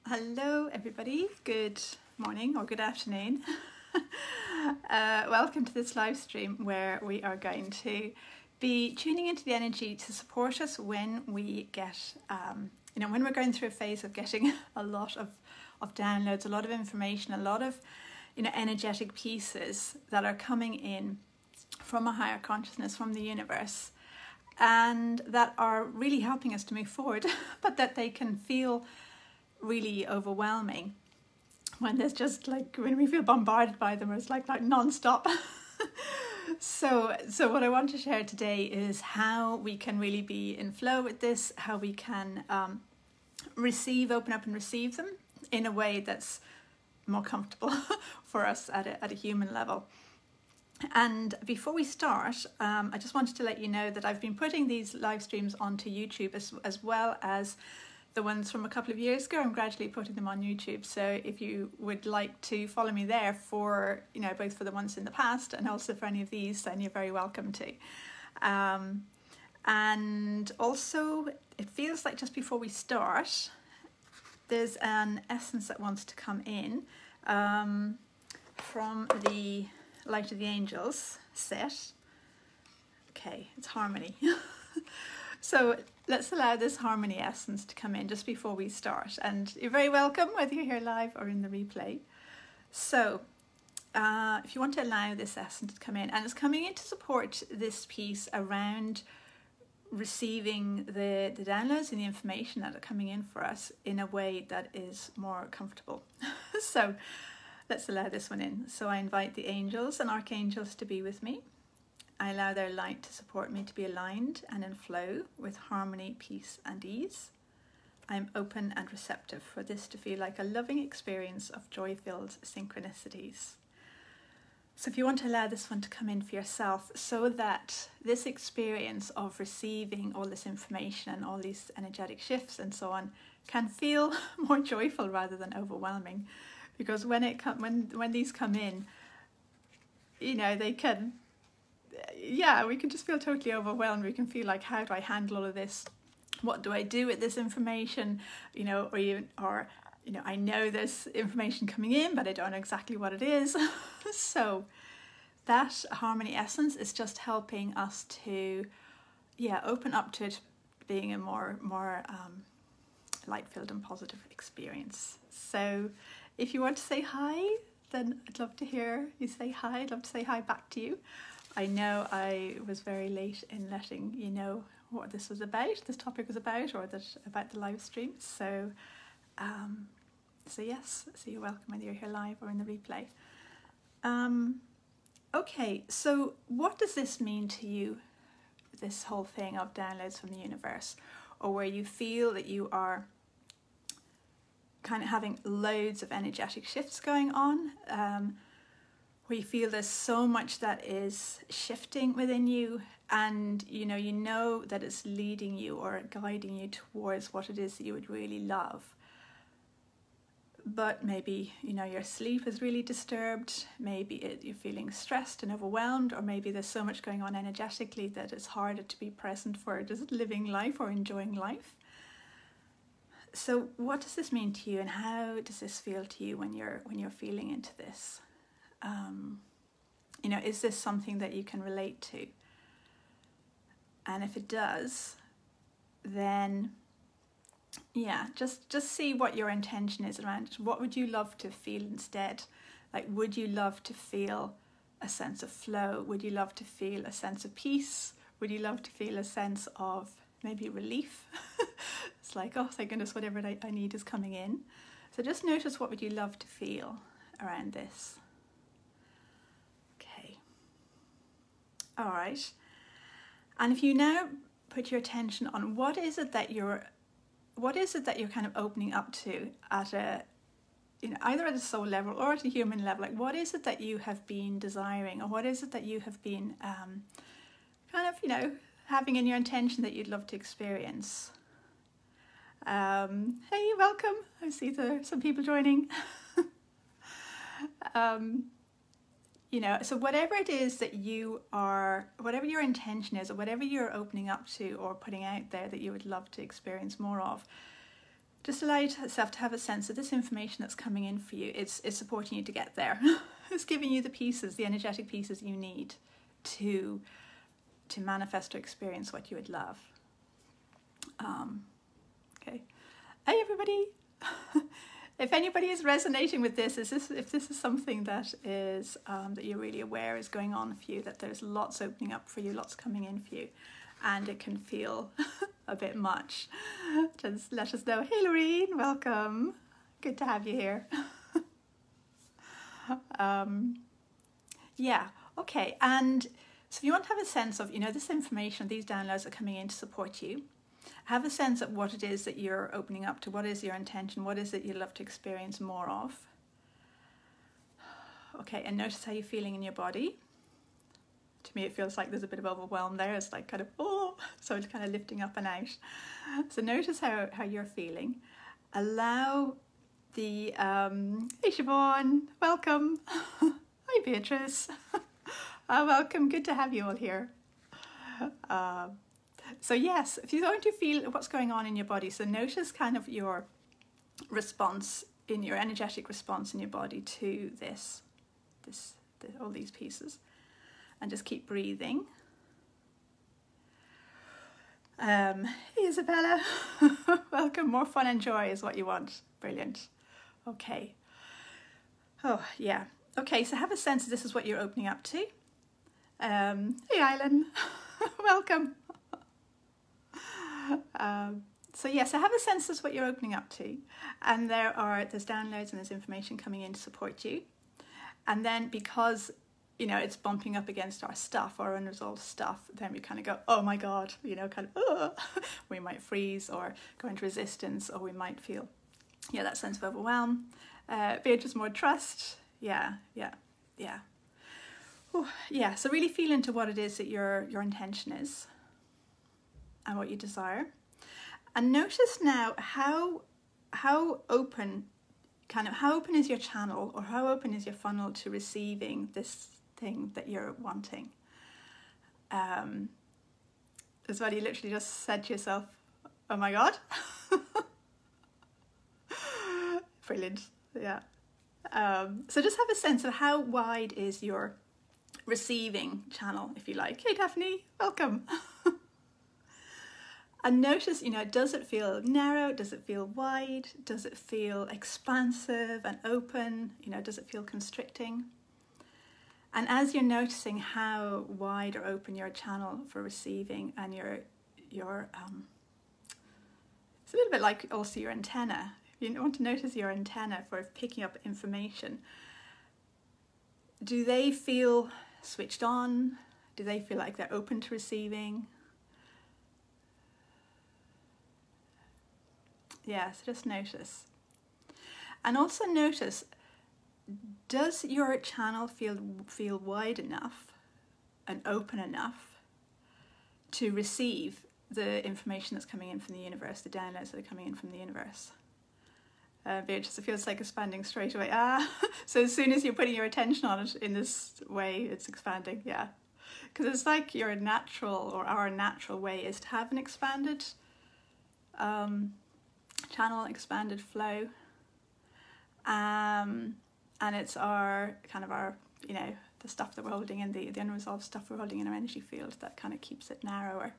Hello everybody, good morning or good afternoon. Welcome to this live stream where we are going to be tuning into the energy to support us when we get, when we're going through a phase of getting a lot of downloads, a lot of information, a lot of, energetic pieces that are coming in from a higher consciousness, from the universe, and that are really helping us to move forward, but that they can feel really overwhelming when there's just when we feel bombarded by them, it's like non-stop. So what I want to share today is how we can really be in flow with this, how we can open up and receive them in a way that's more comfortable for us at a human level. And before we start, I just wanted to let you know that I've been putting these live streams onto YouTube as well as the ones from a couple of years ago. I'm gradually putting them on YouTube. So if you would like to follow me there for, both for the ones in the past and also for any of these, then you're very welcome to. And also, it feels like just before we start, there's an essence that wants to come in from the Light of the Angels set. Okay, it's harmony. So let's allow this harmony essence to come in just before we start. And you're very welcome, whether you're here live or in the replay. So if you want to allow this essence to come in, and it's coming in to support this piece around receiving the downloads and the information that are coming in for us in a way that is more comfortable. So let's allow this one in. So I invite the angels and archangels to be with me. I allow their light to support me to be aligned and in flow with harmony, peace and ease. I am open and receptive for this to feel like a loving experience of joy-filled synchronicities. So if you want to allow this one to come in for yourself, so that this experience of receiving all this information and all these energetic shifts and so on can feel more joyful rather than overwhelming. Because when these come in, they can, we can just feel totally overwhelmed. We can feel like, how do I handle all of this? What do I do with this information? I know there's information coming in, but I don't know exactly what it is. So that harmony essence is just helping us to, open up to it being a more light-filled and positive experience. So if you want to say hi, then I'd love to hear you say hi. I'd love to say hi back to you. I know I was very late in letting you know what this was about, this topic was about, or about the live stream. So, yes, so you're welcome whether you're here live or in the replay. Okay, so what does this mean to you, this whole thing of downloads from the universe, or where you feel that you are kind of having loads of energetic shifts going on, where you feel there's so much that is shifting within you, and you know that it's leading you or guiding you towards what it is that you would really love. But maybe your sleep is really disturbed, maybe you're feeling stressed and overwhelmed, or maybe there's so much going on energetically that it's harder to be present for just living life or enjoying life. So what does this mean to you, and how does this feel to you when you're feeling into this? Is this something that you can relate to? And if it does, then just see what your intention is around it. What would you love to feel instead? Would you love to feel a sense of flow? Would you love to feel a sense of peace? Would you love to feel a sense of maybe relief? It's like, oh, thank goodness, whatever I need is coming in. So just notice, what would you love to feel around this? Okay. All right. And if you now put your attention on what is it that you're kind of opening up to at a, either at a soul level or at a human level, what is it that you have been desiring, or what is it that you have been having in your intention that you'd love to experience? Hey, welcome. I see some people joining. So whatever it is that you are, whatever your intention is, or whatever you're opening up to or putting out there that you would love to experience more of, just allow yourself to have a sense that this information that's coming in for you is supporting you to get there. It's giving you the pieces, the energetic pieces you need to manifest or experience what you would love. Okay. Hey everybody! If anybody is resonating with this, if this is something that is that you're really aware is going on for you, that there's lots opening up for you, lots coming in for you, and it can feel a bit much, just let us know. Hey Lorraine, welcome. Good to have you here. Yeah, okay. And so if you want to have a sense of, this information, these downloads are coming in to support you, have a sense of what it is that you're opening up to, what is your intention, what is it you'd love to experience more of. Okay, and notice how you're feeling in your body. To me, it feels like there's a bit of overwhelm there. It's like kind of, so it's kind of lifting up and out. So notice how you're feeling. Allow the, hey Siobhan, welcome. Hi Beatrice. Welcome, good to have you all here. So yes, if you're going to feel what's going on in your body, so notice kind of your response, in your energetic response in your body to all these pieces, and just keep breathing. Hey Isabella, welcome. More fun and joy is what you want. Brilliant. Okay. Oh yeah. Okay, so have a sense that this is what you're opening up to. Hey Island, welcome. So yes, I have a sense that's what you're opening up to, and there's downloads and there's information coming in to support you. And then because it's bumping up against our stuff, our unresolved stuff, then we kind of go, oh my God, kind of, we might freeze or go into resistance, or we might feel, that sense of overwhelm. Beatrice, more trust. Yeah. Ooh, yeah, so really feel into what it is that your intention is and what you desire. And notice now how open is your channel, or how open is your funnel to receiving this thing that you're wanting. As well, you literally just said to yourself, oh my God. Brilliant, yeah. So just have a sense of how wide is your receiving channel, if you like. Hey Daphne, welcome. And notice, does it feel narrow? Does it feel wide? Does it feel expansive and open? Does it feel constricting? And as you're noticing how wide or open your channel for receiving, and your it's a little bit like also your antenna. You want to notice your antenna for picking up information. Do they feel switched on? Do they feel like they're open to receiving? Yeah, so just notice. And also notice, does your channel feel wide enough and open enough to receive the information that's coming in from the universe, the downloads that are coming in from the universe? Beatrice, it feels like expanding straight away. So as soon as you're putting your attention on it in this way, it's expanding, yeah. Because it's like our natural way is to have an expanded channel, expanded flow. And it's our the stuff that we're holding in, the unresolved stuff we're holding in our energy field, that kind of keeps it narrower.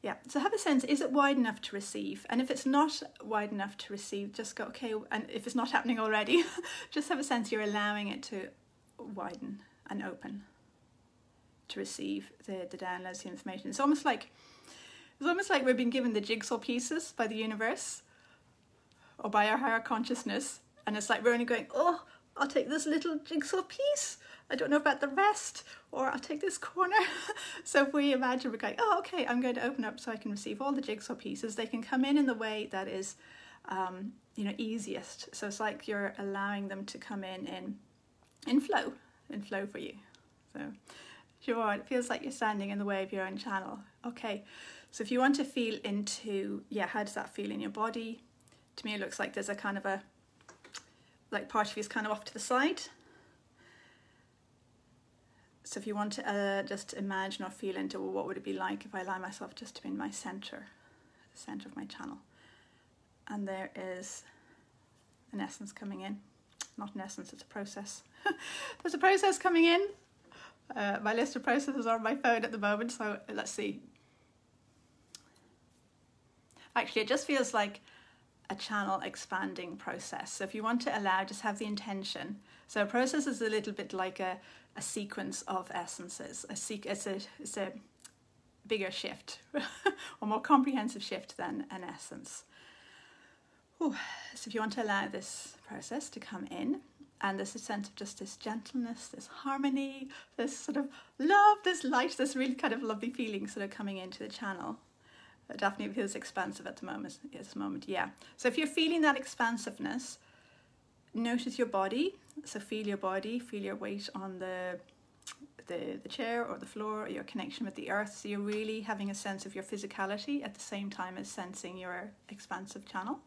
Yeah, so have a sense, is it wide enough to receive? And if it's not wide enough to receive, just go, okay, and if it's not happening already, just have a sense you're allowing it to widen and open to receive the downloads, the information. It's almost like we've been given the jigsaw pieces by the universe or by our higher consciousness, and it's like we're only going, oh, I'll take this little jigsaw piece, I don't know about the rest, or I'll take this corner. So if we imagine we're going, oh, okay, I'm going to open up so I can receive all the jigsaw pieces. They can come in the way that is, easiest. So it's like you're allowing them to come in flow for you. So sure, it feels like you're standing in the way of your own channel. Okay, so if you want to feel into, how does that feel in your body? To me, it looks like there's a kind of like part of you is kind of off to the side. So if you want to just imagine or feel into, well, what would it be like if I allow myself just to be in my center, the center of my channel. and there is an essence coming in. Not an essence, it's a process. There's a process coming in. My list of processes are on my phone at the moment, so let's see. Actually, it just feels like a channel expanding process. So if you want to allow, just have the intention. So a process is a little bit like a sequence of essences. It's a bigger shift or more comprehensive shift than an essence. Ooh. So if you want to allow this process to come in, and there's a sense of just this gentleness, this harmony, this sort of love, this light, this really kind of lovely feeling sort of coming into the channel. It definitely feels expansive at the moment, yeah. So if you're feeling that expansiveness, notice your body. So feel your body, feel your weight on the chair or the floor, or your connection with the earth. So you're really having a sense of your physicality at the same time as sensing your expansive channel.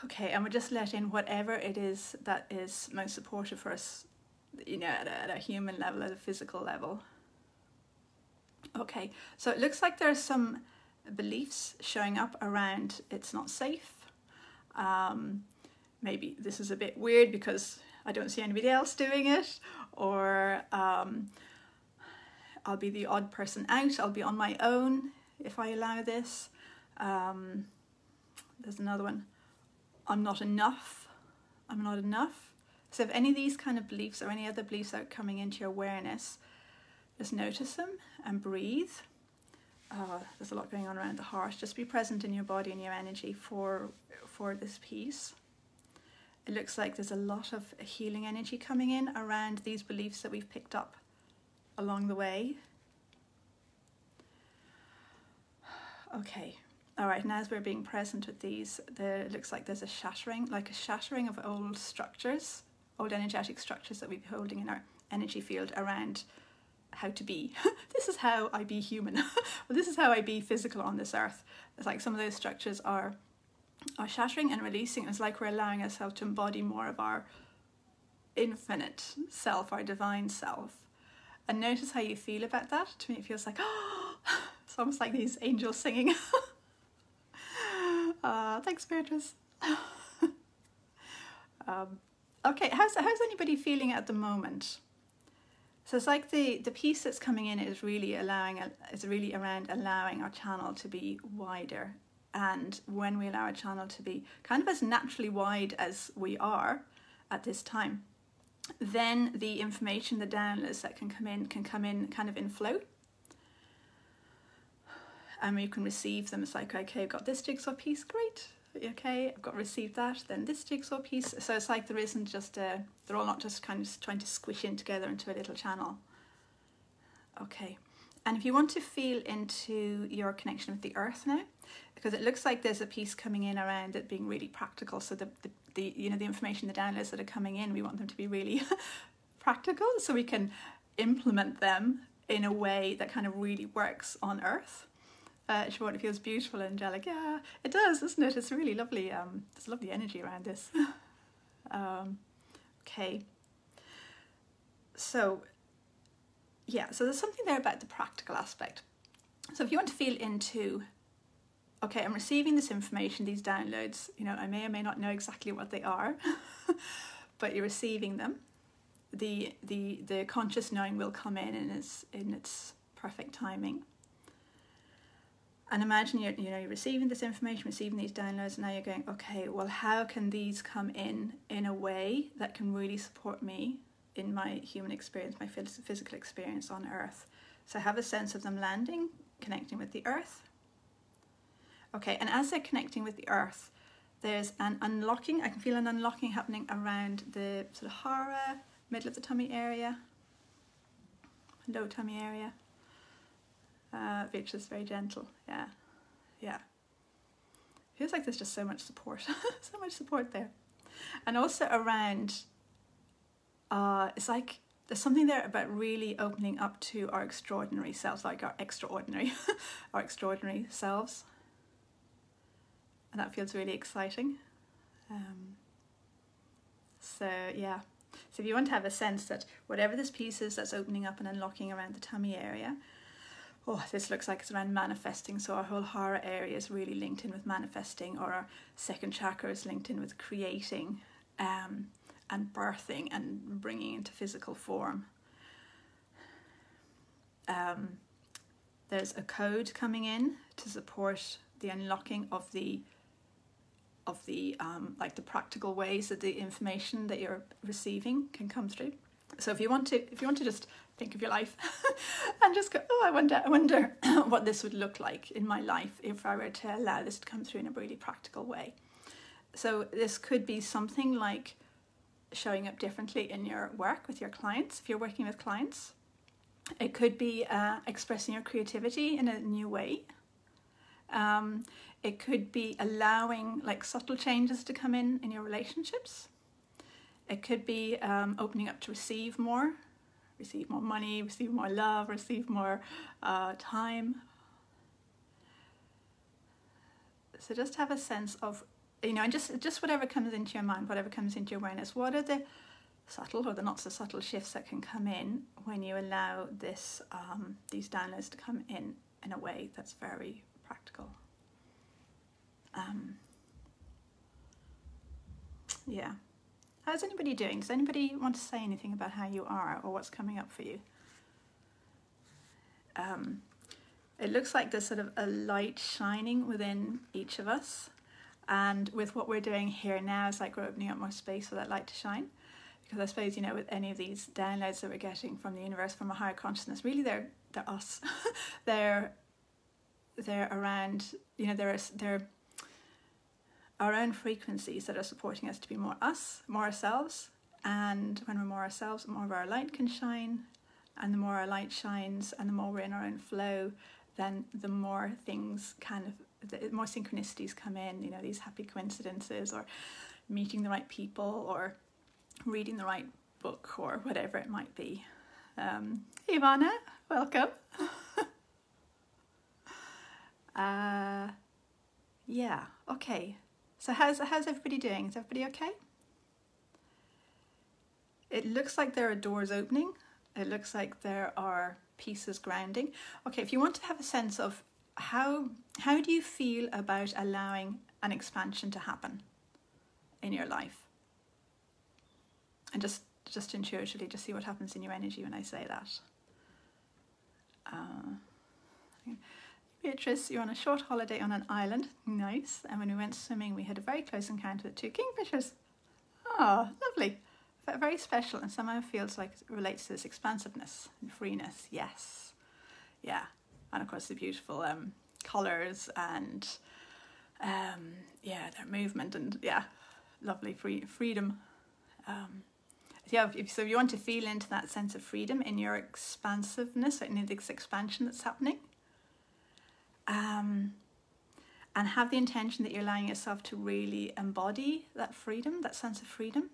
Okay, and we'll just let in whatever it is that is most supportive for us, you know, at a human level, at a physical level. Okay, so it looks like there are some beliefs showing up around it's not safe. Maybe this is a bit weird because I don't see anybody else doing it, or I'll be the odd person out, I'll be on my own if I allow this. There's another one. I'm not enough. I'm not enough. So if any of these kind of beliefs or any other beliefs are coming into your awareness, just notice them and breathe. There's a lot going on around the heart. Just be present in your body and your energy for this piece. It looks like there's a lot of healing energy coming in around these beliefs that we've picked up along the way. Okay. All right, and as we're being present with these, it looks like there's a shattering of old structures, old energetic structures that we've been holding in our energy field around how to be. This is how I be human. Well, this is how I be physical on this earth. It's like some of those structures are shattering and releasing. It's like we're allowing ourselves to embody more of our infinite self, our divine self. And notice how you feel about that. To me, it feels like, oh, it's almost like these angels singing. Thanks, Beatrice. Okay, how's anybody feeling at the moment? So it's like the piece that's coming in is really around allowing our channel to be wider. And when we allow our channel to be kind of as naturally wide as we are at this time, then the information, the downloads that can come in kind of in flow. And you can receive them. It's like, okay, I've got this jigsaw piece, great. Okay, I've got received that, then this jigsaw piece. So it's like there isn't just they're all not just kind of trying to squish in together into a little channel. Okay, and if you want to feel into your connection with the earth now, because it looks like there's a piece coming in around it being really practical. So the information, the downloads that are coming in, we want them to be really practical, so we can implement them in a way that kind of really works on earth. It feels beautiful and angelic. Yeah, it does, doesn't it? It's really lovely. There's lovely energy around this. Okay. So, yeah, so there's something there about the practical aspect. So if you want to feel into, okay, I'm receiving this information, these downloads, you know, I may or may not know exactly what they are, but you're receiving them. The conscious knowing will come in its perfect timing. And imagine you're receiving this information, receiving these downloads, and now you're going, okay, well, how can these come in a way that can really support me in my human experience, my physical experience on Earth? So have a sense of them landing, connecting with the Earth. Okay, and as they're connecting with the Earth, there's an unlocking. I can feel an unlocking happening around the sort of hara, middle of the tummy area, low tummy area. Which is very gentle, yeah. Feels like there's just so much support, so much support there. And also around, it's like there's something there about really opening up to our extraordinary selves, like our extraordinary selves. And that feels really exciting. So yeah, so if you want to have a sense that whatever this piece is that's opening up and unlocking around the tummy area, oh, this looks like it's around manifesting. So our whole hara area is really linked in with manifesting, or our second chakra is linked in with creating and birthing and bringing into physical form. There's a code coming in to support the unlocking of the like the practical ways that the information that you're receiving can come through. So if you want to just think of your life and just go, oh, I wonder what this would look like in my life if I were to allow this to come through in a really practical way. So this could be something like showing up differently in your work with your clients, if you're working with clients. It could be expressing your creativity in a new way. It could be allowing like subtle changes to come in your relationships. It could be opening up to receive more money, receive more love, receive more time. So just have a sense of, and just whatever comes into your mind, whatever comes into your awareness, what are the subtle or the not so subtle shifts that can come in when you allow this these downloads to come in a way that's very practical. Yeah. How's anybody doing? Does anybody want to say anything about how you are or what's coming up for you? It looks like there's sort of a light shining within each of us, and with what we're doing here now, it's like we're opening up more space for that light to shine. Because I suppose, with any of these downloads that we're getting from the universe, from a higher consciousness, really they're us. they're around, they're our own frequencies that are supporting us to be more us, more ourselves. And when we're more ourselves, more of our light can shine. And the more our light shines and the more we're in our own flow, then the more things the more synchronicities come in, these happy coincidences, or meeting the right people, or reading the right book, or whatever it might be. Ivana, welcome. Yeah, okay. So how's everybody doing? Is everybody okay? It looks like there are doors opening. It looks like there are pieces grounding. Okay, if you want to have a sense of how do you feel about allowing an expansion to happen in your life? And just intuitively, just see what happens in your energy when I say that. Beatrice, you're on a short holiday on an island. Nice. And when we went swimming, we had a very close encounter with 2 kingfishers. Oh, lovely. Very special, and somehow feels like it relates to this expansiveness and freeness. Yes. Yeah. And of course the beautiful colours and their movement, and lovely freedom. So if you want to feel into that sense of freedom in your expansiveness, in this expansion that's happening, and have the intention that you're allowing yourself to really embody that freedom, that sense of freedom.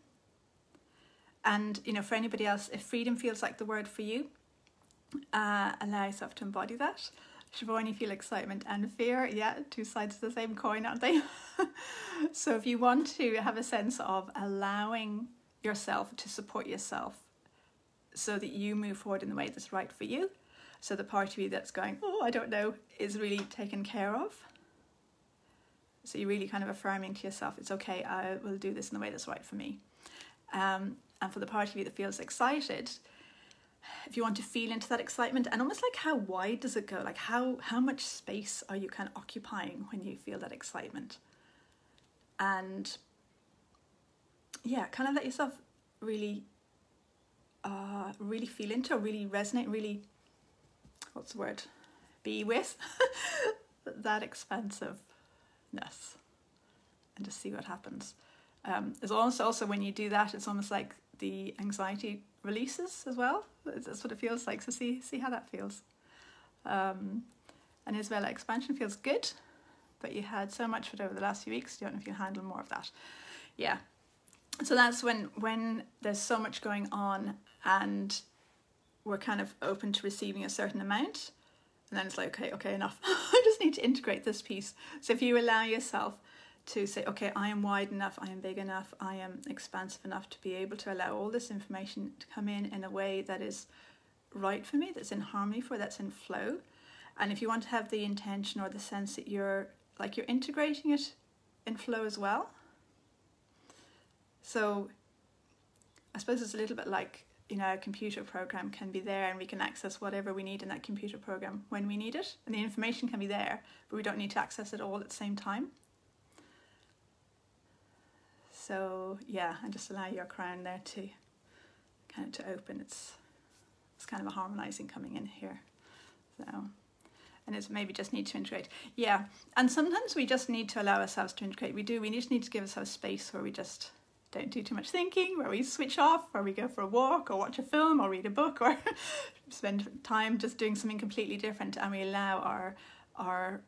And, for anybody else, if freedom feels like the word for you, allow yourself to embody that. Siobhan, you feel excitement and fear. Yeah, 2 sides of the same coin, aren't they? So if you want to have a sense of allowing yourself to support yourself so that you move forward in the way that's right for you, so the part of you that's going, oh, I don't know, is really taken care of. So you're really kind of affirming to yourself, it's okay, I will do this in the way that's right for me. And for the part of you that feels excited, if you want to feel into that excitement, and almost like how wide does it go? Like how much space are you kind of occupying when you feel that excitement? And kind of let yourself really feel into, or really resonate, really, what's the word? Be with that expansiveness, and just see what happens. There's also when you do that, it's almost like the anxiety releases as well. That's what it feels like. So see how that feels. And Isabella, expansion feels good, but you had so much of it over the last few weeks. You don't know if you handle more of that. Yeah. So that's when there's so much going on and we're kind of open to receiving a certain amount. And then it's like, okay, enough. I just need to integrate this piece. So if you allow yourself to say, okay, I am wide enough, I am big enough, I am expansive enough to be able to allow all this information to come in a way that is right for me, that's in harmony that's in flow, And if you want to have the intention or the sense that you're integrating it in flow as well. So I suppose it's a little bit like, you know, a computer program can be there and we can access whatever we need in that computer program when we need it. And the information can be there, but we don't need to access it all at the same time. So yeah, and just allow your crown there to kind of to open. It's kind of a harmonizing coming in here. So, and it's maybe just need to integrate. Yeah, and sometimes we just need to allow ourselves to integrate. We just need to give ourselves space where we just don't do too much thinking, where we switch off, where we go for a walk or watch a film or read a book or spend time just doing something completely different, and we allow our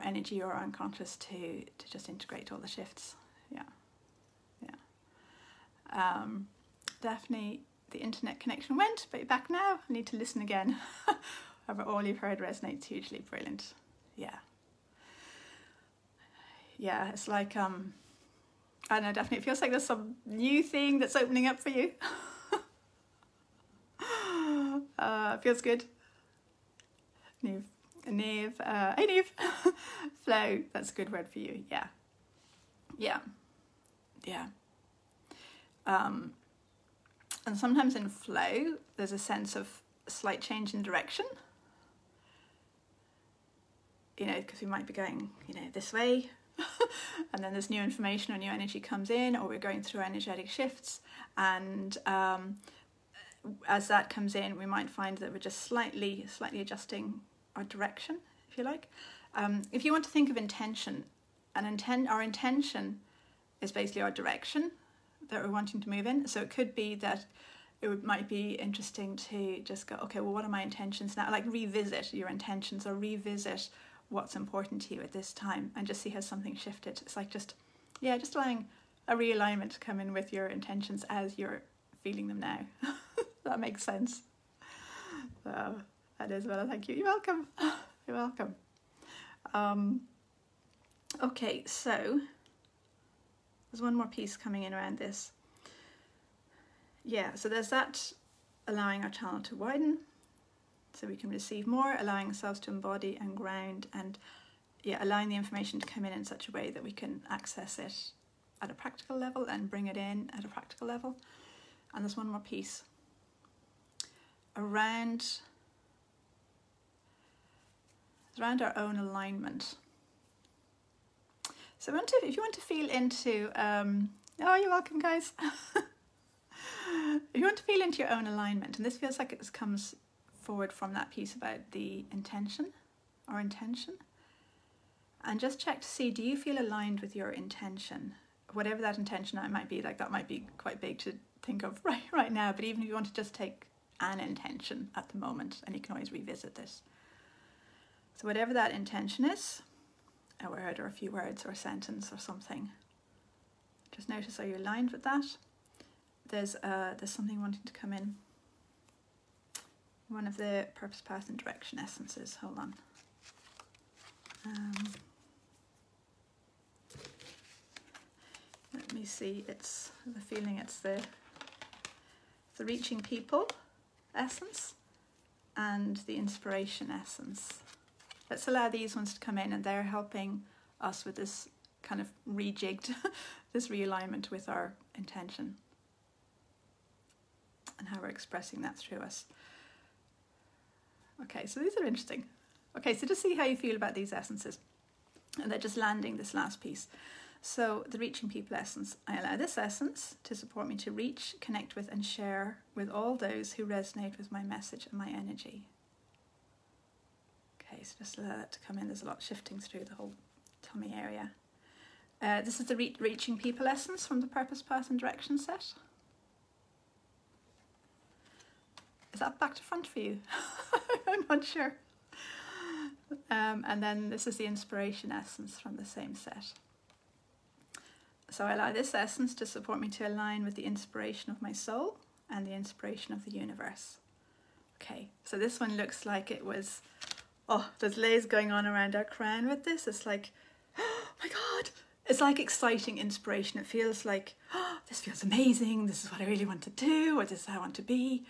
energy or our unconscious to just integrate all the shifts. Definitely the internet connection went, but you're back now. I need to listen again. However, all you've heard resonates hugely. Brilliant. Yeah, it's like I don't know, definitely it feels like there's some new thing that's opening up for you. Feels good. Neve, hey Neve. Flow, that's a good word for you. Yeah. And sometimes in flow there's a sense of a slight change in direction, you know, because we might be going, you know, this way and then there's new information or new energy comes in, or we're going through energetic shifts, and as that comes in we might find that we're just slightly adjusting our direction, if you like. If you want to think of intention, our intention is basically our direction that we're wanting to move in. So it could be that might be interesting to just go, okay, well, what are my intentions now? Like revisit your intentions or revisit what's important to you at this time, and just see how something shifted. It's like just allowing a realignment to come in with your intentions as you're feeling them now. That makes sense. So that is well, thank you. You're welcome. You're welcome. Okay, so there's one more piece coming in around this. Yeah, so there's that allowing our channel to widen so we can receive more, allowing ourselves to embody and ground, and allowing the information to come in such a way that we can access it at a practical level and bring it in at a practical level. And there's one more piece around our own alignment. So if you want to feel into, oh, you're welcome, guys. If you want to feel into your own alignment, and this feels like it comes forward from that piece about the intention, and just check to see, do you feel aligned with your intention? Whatever that intention might be, like that might be quite big to think of right now, but even if you want to just take an intention at the moment, and you can always revisit this. So whatever that intention is, a word or a few words or a sentence or something, just notice, are you aligned with that? There's something wanting to come in. One of the purpose, path and direction essences. Hold on. Let me see. It's the feeling. It's the reaching people essence and the inspiration essence. Let's allow these ones to come in, and they're helping us with this kind of rejigged, this realignment with our intention and how we're expressing that through us. Okay, so these are interesting. Okay, so just see how you feel about these essences. And they're just landing this last piece. So the reaching people essence. I allow this essence to support me to reach, connect with, and share with all those who resonate with my message and my energy. Okay, so just allow that to come in. There's a lot shifting through the whole tummy area. This is the reaching people essence from the purpose, path and direction set. Is that back to front for you? I'm not sure. And then this is the inspiration essence from the same set. So I allow this essence to support me to align with the inspiration of my soul and the inspiration of the universe. Okay, so this one looks like it was, oh, there's layers going on around our crown with this. It's like, oh my God. It's like exciting inspiration. It feels like, oh, this feels amazing. This is what I really want to do, or this is how I want to be.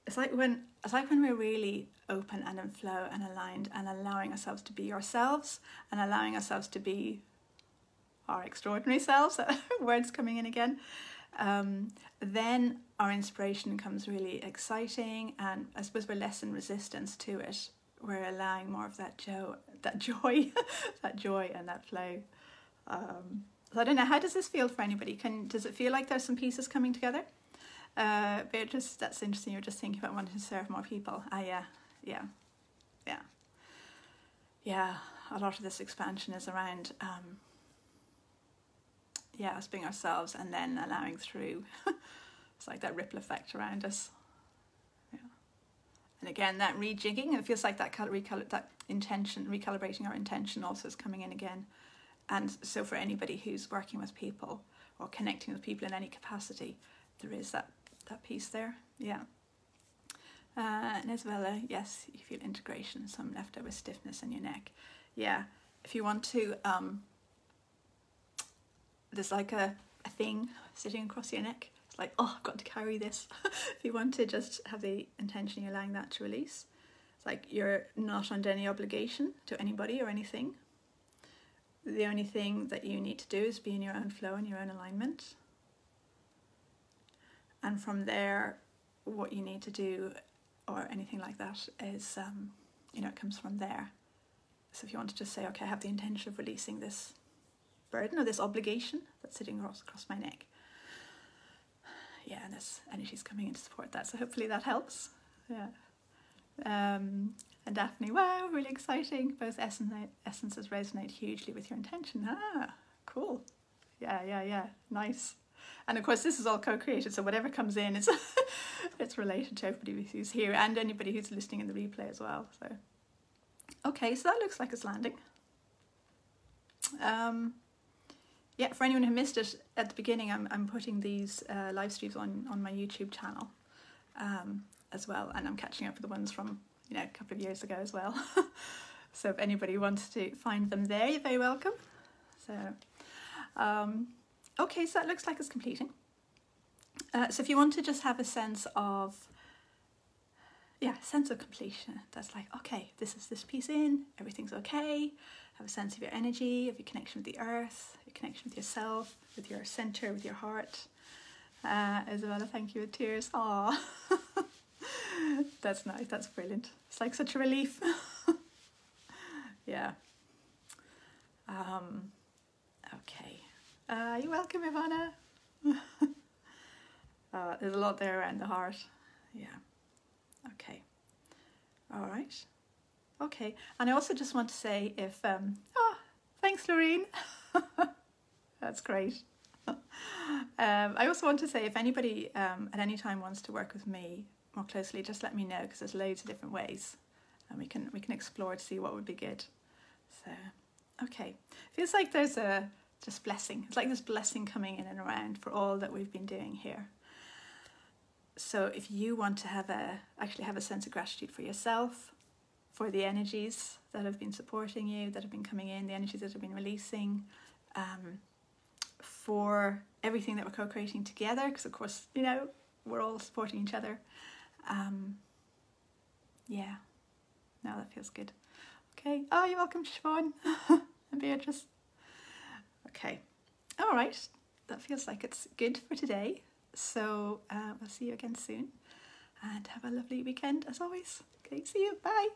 It's like when it's like when we're really open and in flow and aligned and allowing ourselves to be ourselves and allowing ourselves to be our extraordinary selves, words coming in again, then our inspiration becomes really exciting, and I suppose we're less in resistance to it. We're allowing more of that joy, that joy and that flow. So I don't know, how does this feel for anybody? Does it feel like there's some pieces coming together? Beatrice, that's interesting. You're just thinking about wanting to serve more people. Yeah. A lot of this expansion is around, us being ourselves and then allowing through. It's like that ripple effect around us. Yeah. And again, that rejigging, it feels like that intention, recalibrating our intention also is coming in again. And so for anybody who's working with people or connecting with people in any capacity, there is that piece there. Yeah. And Isabella, yes, you feel integration, some leftover stiffness in your neck. Yeah. If you want to, there's like a thing sitting across your neck. It's like, oh, I've got to carry this. If you want to just have the intention, you're allowing that to release. It's like you're not under any obligation to anybody or anything. The only thing that you need to do is be in your own flow and your own alignment. And from there, what you need to do or anything like that is, it comes from there. So if you want to just say, okay, I have the intention of releasing this burden or this obligation that's sitting across my neck. Yeah, and this energy's coming in to support that. So hopefully that helps. Yeah. And Daphne, wow, really exciting. Both essences resonate hugely with your intention. Ah, cool. Yeah. Nice. And of course, this is all co-created, so whatever comes in, it's related to everybody who's here and anybody who's listening in the replay as well. So, okay, so that looks like it's landing. For anyone who missed it at the beginning, I'm putting these live streams on my YouTube channel as well, and I'm catching up with the ones from a couple of years ago as well. So if anybody wants to find them there, you're very welcome. So. Okay, so that looks like it's completing. So if you want to just have a sense of completion, that's like, okay, this is this piece in, everything's okay. Have a sense of your energy, of your connection with the earth, your connection with yourself, with your center, with your heart. Isabella, thank you with tears. Aw, that's nice, that's brilliant. It's like such a relief. Yeah. Okay. You're welcome, Ivana. There's a lot there around the heart. Yeah. Okay. All right. Okay. And I also just want to say if... thanks, Lorraine. That's great. I also want to say if anybody at any time wants to work with me more closely, just let me know, because there's loads of different ways. And we can explore to see what would be good. So, okay. Feels like there's just blessing. It's like this blessing coming in and around for all that we've been doing here. So if you want to actually have a sense of gratitude for yourself, for the energies that have been supporting you, that have been coming in, the energies that have been releasing, for everything that we're co-creating together, because of course, we're all supporting each other. Yeah, no, that feels good. Okay. Oh, you're welcome, Siobhan and Beatrice. Okay, all right, that feels like it's good for today. So we'll see you again soon, and have a lovely weekend as always. Okay, see you, bye.